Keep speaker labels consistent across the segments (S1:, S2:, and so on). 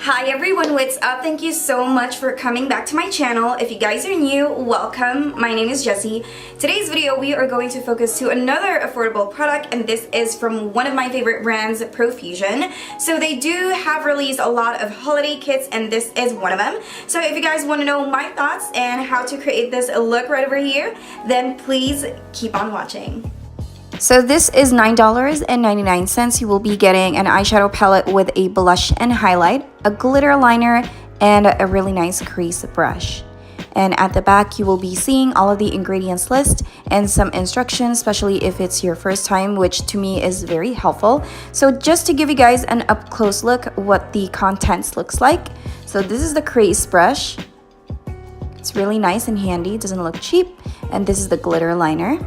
S1: Hi everyone, what's up? Thank you so much for coming back to my channel. If you guys are new, welcome. My name is Jessie. Today's video we are going to focus to another affordable product, and this is from one of my favorite brands, Profusion. So they do have released a lot of holiday kits, and this is one of them. So if you guys want to know my thoughts and how to create this look right over here, then please keep on watching. So this is $9.99. You will be getting an eyeshadow palette with a blush and highlight, a glitter liner, and a really nice crease brush. And at the back, you will be seeing all of the ingredients list and some instructions, especially if it's your first time, which to me is very helpful. So just to give you guys an up-close look what the contents looks like. So this is the crease brush. It's really nice and handy, doesn't look cheap. And this is the glitter liner.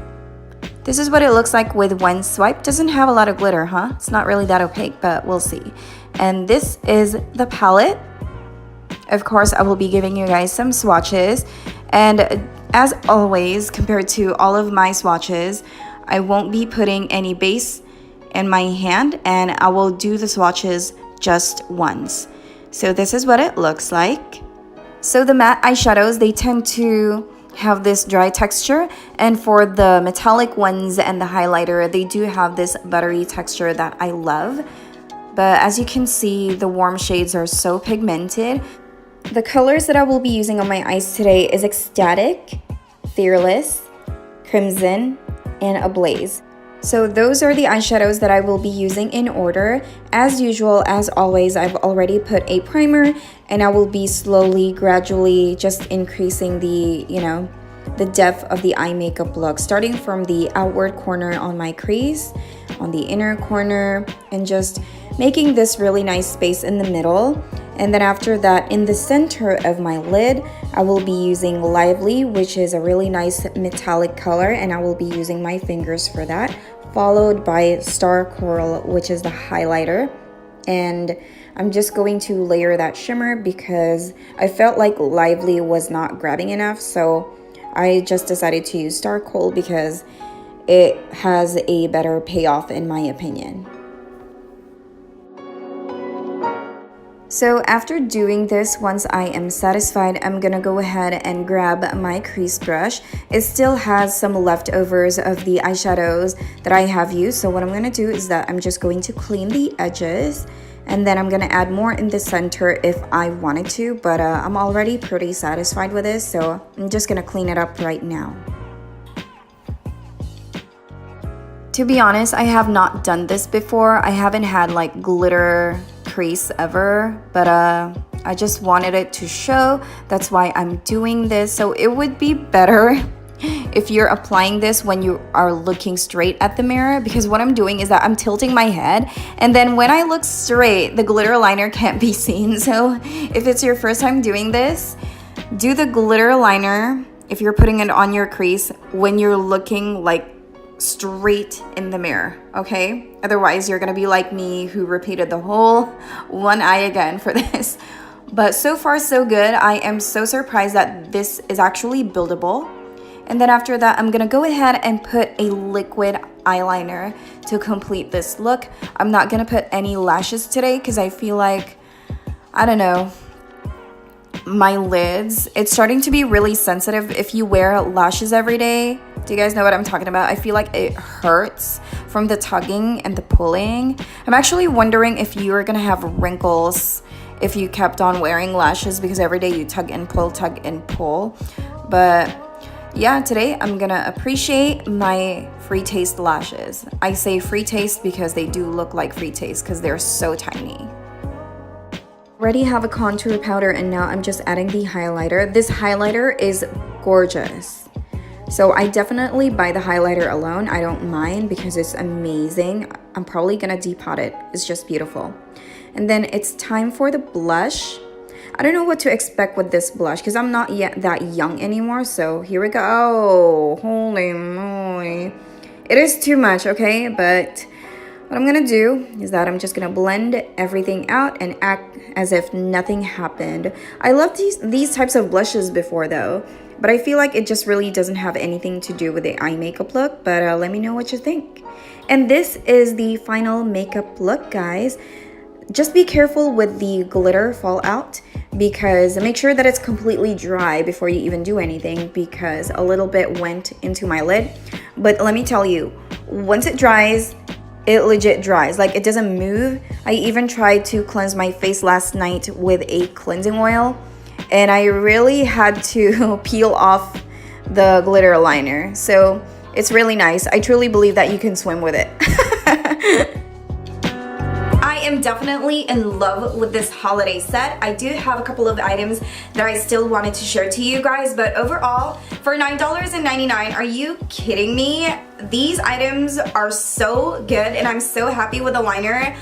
S1: This is what it looks like with one swipe. Doesn't have a lot of glitter, huh? It's not really that opaque, but we'll see. And this is the palette. Of course, I will be giving you guys some swatches. And as always, compared to all of my swatches, I won't be putting any base in my hand, and I will do the swatches just once. So this is what it looks like. So the matte eyeshadows, they tend to have this dry texture, and for the metallic ones and the highlighter, they do have this buttery texture that I love. But as you can see, the warm shades are so pigmented. The colors that I will be using on my eyes today is Ecstatic, Fearless, Crimson, and Ablaze. So those are the eyeshadows that I will be using in order. As usual, as always, I've already put a primer, and I will be slowly, gradually just increasing the, the depth of the eye makeup look, starting from the outward corner on my crease, on the inner corner, and just making this really nice space in the middle. And then after that, in the center of my lid, I will be using Lively, which is a really nice metallic color, and I will be using my fingers for that, followed by Star Coral, which is the highlighter. And I'm just going to layer that shimmer because I felt like Lively was not grabbing enough, so I just decided to use Star Coral because it has a better payoff in my opinion. So after doing this, once I am satisfied, I'm gonna go ahead and grab my crease brush. It still has some leftovers of the eyeshadows that I have used. So what I'm gonna do is that I'm just going to clean the edges, and then I'm gonna add more in the center if I wanted to, but I'm already pretty satisfied with this, so I'm just gonna clean it up right now. To be honest, I have not done this before. I haven't had like glitter crease ever, but I just wanted it to show. That's why I'm doing this. So it would be better if you're applying this when you are looking straight at the mirror, because what I'm doing is that I'm tilting my head, and then when I look straight, the glitter liner can't be seen. So if it's your first time doing this, do the glitter liner if you're putting it on your crease when you're looking like straight in the mirror, okay? Otherwise, you're gonna be like me, who repeated the whole one eye again for this. But so far, so good. I am so surprised that this is actually buildable. And then after that, I'm gonna go ahead and put a liquid eyeliner to complete this look. I'm not gonna put any lashes today because I feel like, I don't know, my lids, it's starting to be really sensitive if you wear lashes every day. Do you guys know what I'm talking about? I feel like it hurts from the tugging and the pulling. I'm actually wondering if you are gonna have wrinkles if you kept on wearing lashes, because every day you tug and pull. But yeah, today I'm gonna appreciate my Free Taste lashes. I say Free Taste because they do look like Free Taste because they're so tiny. Already have a contour powder, and now I'm just adding the highlighter. This highlighter is gorgeous. So I definitely buy the highlighter alone. I don't mind because it's amazing. I'm probably gonna depot it. It's just beautiful. And then it's time for the blush. I don't know what to expect with this blush because I'm not yet that young anymore. So here we go. Oh, holy moly. It is too much, okay? But what I'm gonna do is that I'm just gonna blend everything out and act as if nothing happened. I love these types of blushes before though, but I feel like it just really doesn't have anything to do with the eye makeup look. But let me know what you think. And this is the final makeup look, guys. just be careful with the glitter fallout, because make sure that it's completely dry before you even do anything, because a little bit went into my lid. But let me tell you, once it dries, it legit dries, like it doesn't move. I even tried to cleanse my face last night with a cleansing oil, and I really had to peel off the glitter liner. So it's really nice. I truly believe that you can swim with it. I am definitely in love with this holiday set. I do have a couple of items that I still wanted to share to you guys, but overall, for $9.99, are you kidding me? These items are so good, and I'm so happy with the liner.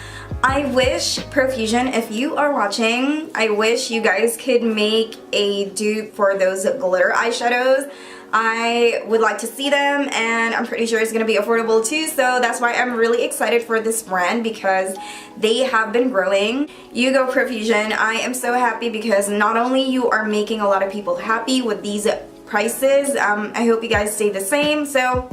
S1: I wish, Profusion, if you are watching, I wish you guys could make a dupe for those glitter eyeshadows. I would like to see them, and I'm pretty sure it's going to be affordable too, so that's why I'm really excited for this brand, because they have been growing. You go, Profusion. I am so happy because not only you are making a lot of people happy with these prices, I hope you guys stay the same. So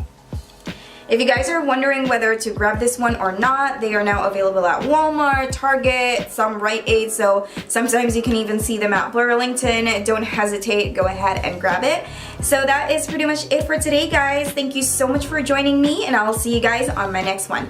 S1: if you guys are wondering whether to grab this one or not, they are now available at Walmart, Target, some Rite Aid, so sometimes you can even see them at Burlington. Don't hesitate, go ahead and grab it. So that is pretty much it for today, guys. Thank you so much for joining me, and I will see you guys on my next one.